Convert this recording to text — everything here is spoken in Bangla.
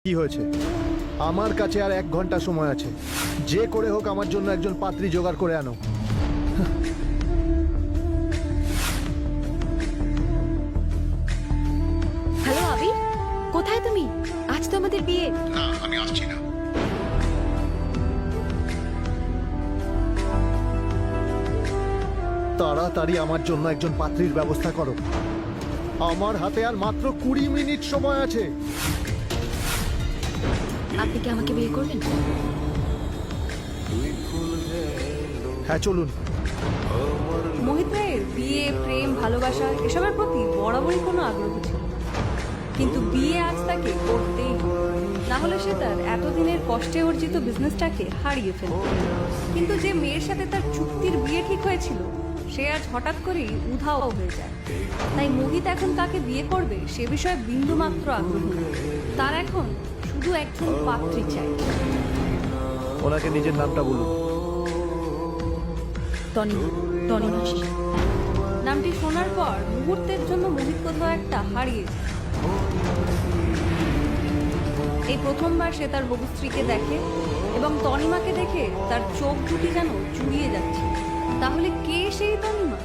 কি হয়েছে? আমার কাছে আর 1 ঘন্টা সময় আছে। যে করে হোক আমার জন্য একজন পাত্রী জোগাড় করে আনো। হ্যালো আবির, কোথায় তুমি? আজ তো আমাদের বিয়ে। না, আমি আসছি না। তাড়াতাড়ি আমার জন্য একজন পাত্রীর ব্যবস্থা করো। আমার হাতে আর মাত্র 20 মিনিট সময় আছে। আপনি কি আমাকে বিয়ে করবেন? হ্যাঁ, চলুন। মোহিত রায়ের বিয়ে, প্রেম, ভালোবাসা এসবের প্রতি বরাবরই কোনো আগ্রহ ছিল না। কিন্তু বিয়ে আজ তাকে করতেই হবে, না হলে সে তার এতদিনের কষ্টে অর্জিত বিজনেসটাকে হারিয়ে ফেলবে। কিন্তু যে মেয়ের সাথে তার চুক্তির বিয়ে ঠিক হয়েছিল সে আজ হঠাৎ করেই উধাও হয়ে যায়। তাই মোহিত এখন তাকে বিয়ে করবে সে বিষয়ে বিন্দুমাত্র আগ্রহ নেই। তার এখন শুধু একজন পাত্রী চাই। ওনাকে নিজের নামটা বলুন। তনিমা। নামটি শোনার পর মুহূর্তের জন্য মোহিত কোথাও একটা হারিয়ে যায়। এই প্রথমবার সে তার হবু স্ত্রীকে দেখে এবং তনিমাকে দেখে তার চোখ দুটি যেন জুড়িয়ে যাচ্ছে। তাহলে কে সেই তনিমা?